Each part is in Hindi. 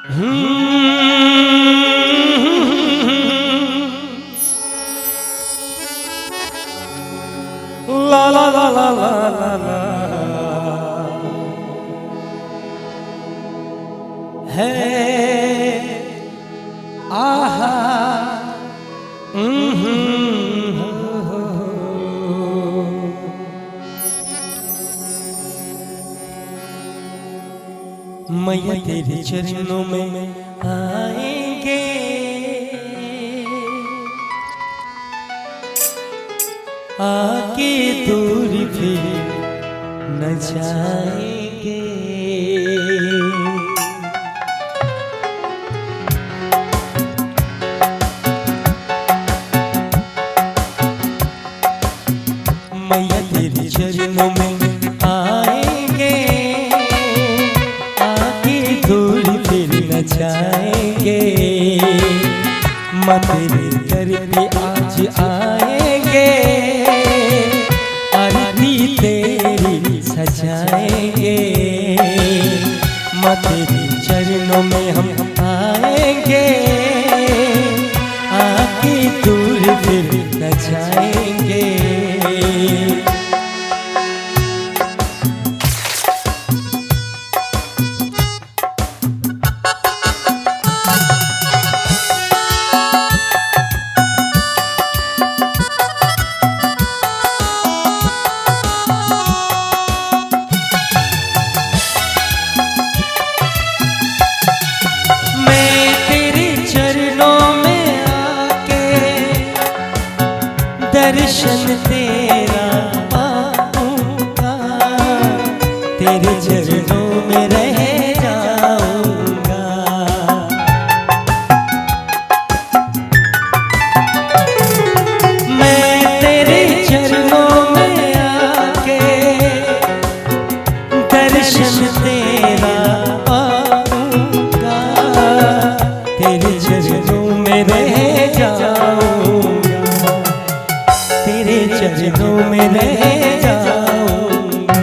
ला ला ला ला ला ला ला है आहा मैया तेरे चरणों में आएंगे आके दूर फिर न जाएंगे। मैया तेरे चरणों में आएंगे आके दूर फिर न जाएंगे। माँ तेरे दर पे आज आएंगे आरती तेरी सजाएंगे। माँ तेरे चरणों में हम आएंगे आके दूर फिर न जाएंगे। दर्शन तेरा पाऊंगा तेरे चरणों में रह जाऊंगा। मैं तेरे चरणों में आके दर्शन तेरा पाऊंगा तेरे चरणों में रह जाऊंगा। तेरे चरणों में रह जाऊंगा।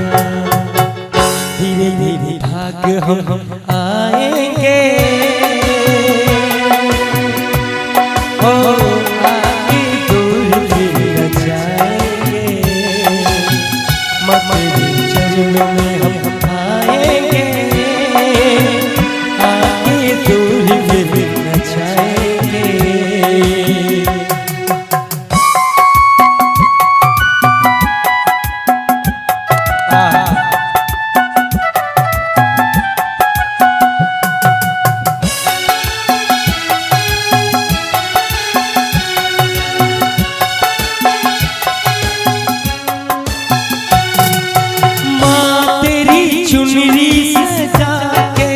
धीरे धीरे भाग हम आएंगे ओ आगे दूर फिर न जाएंगे। माँ तेरे चरणों में हम आएंगे आगे दूर फिर न जाएंगे। चुनरी सजा के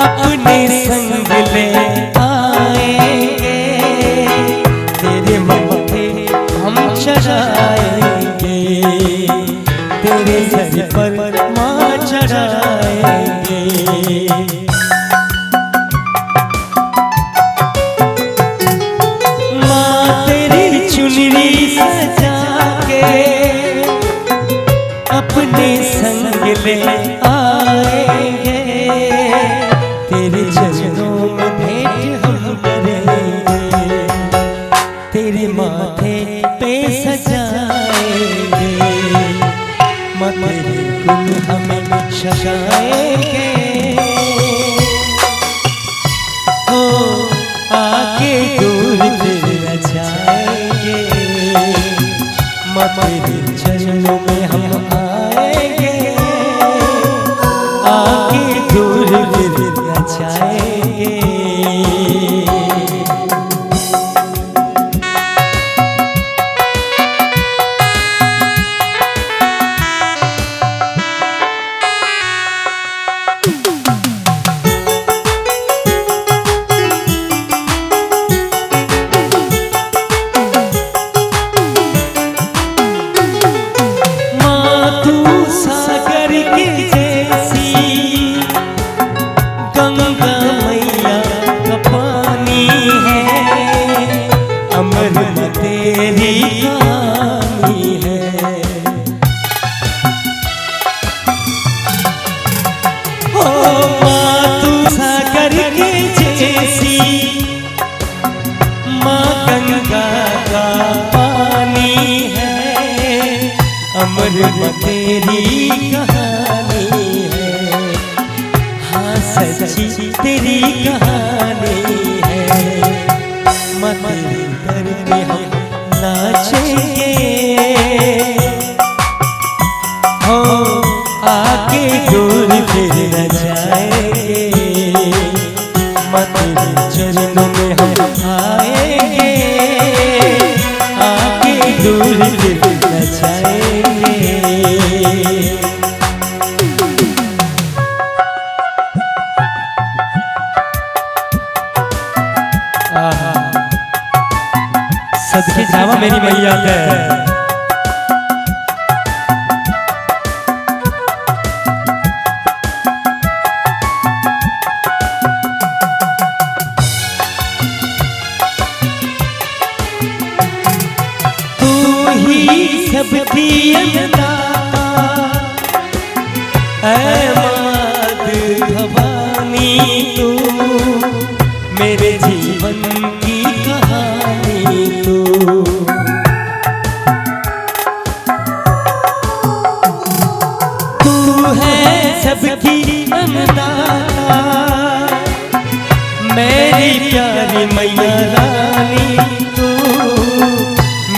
अपने संग ले आएंगे तेरे माथे हम चढ़ाएंगे तेरे सर पर माँ चढ़ाएंगे। माँ तेरी चुनरी सजा के अपने संग ले आएंगे तेरे चरणों में भेंट हम करेंगे तेरे माथे पे सजाएंगे। माँ तेरे गुण हमें सजाएंगे हो आके दूर फिर न जाएंगे। माँ तेरे चरणों में हम आएंगे आगे दूर फिर न जाएंगे। पानी है, अमर तेरी कहानी है। हाँ सच्ची तेरी कहानी है। माँ तेरे दर पे हम नाचेंगे, हो आके दूर फिर न जाएंगे। माँ तेरे चरणों में हम आएंगे, आके दूर फिर न जाएंगे। सदके जावा मेरी मैया है। सबकी अमदा ऐ मात भवानी, तू मेरे जीवन की कहानी। तू है सबकी अमदा, मेरी प्यारी मैया रानी। तू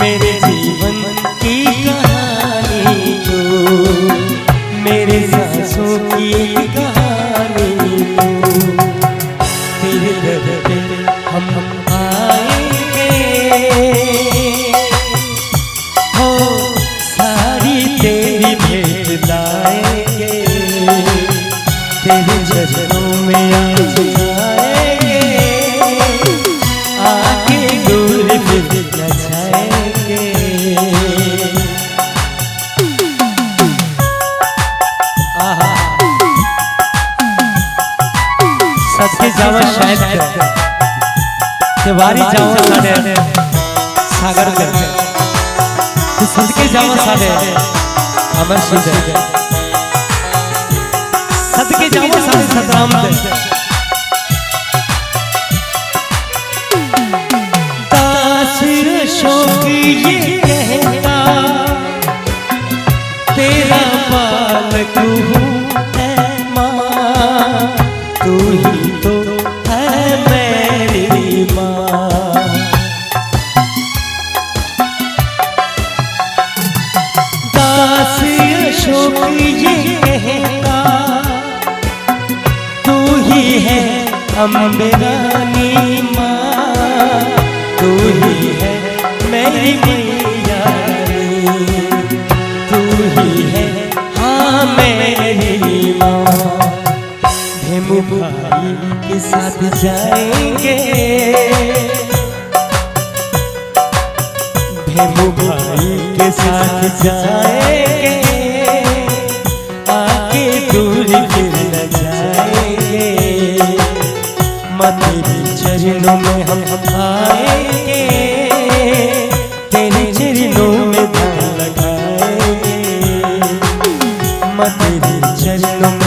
मेरे जीवन की कहानी, तू मेरे सांसों की कहानी। तेरे दर पे हम आएंगे, हो सारी तेरी भेंट लाएंगे। तेरे चरणों में आज आएंगे, आके दूर फिर न जाएंगे। सदके जावा शायद वारी जावा साढ़े सागर कर, सदके जावा साढ़े अमर सिंह, सदके जावा साढ़े सतराम। दास अशोक ये कहता, तेरा बालक हूँ माँ, तू ही तो है मेरी माँ। दास अशोक ये कहता, तू ही है अम्बे रानी माँ, तू ही है मेरी मैया रानी। तू ही है हाँ मेरी माँ। भेमू भाई के साथ जाएंगे, भेमू भाई के साथ जाएंगे, आके दूर फिर न जाएंगे। माँ तेरी चरणों में हम आएंगे, तेरे चरणों में ध्यान लगाएंगे। माँ तेरी चरणों में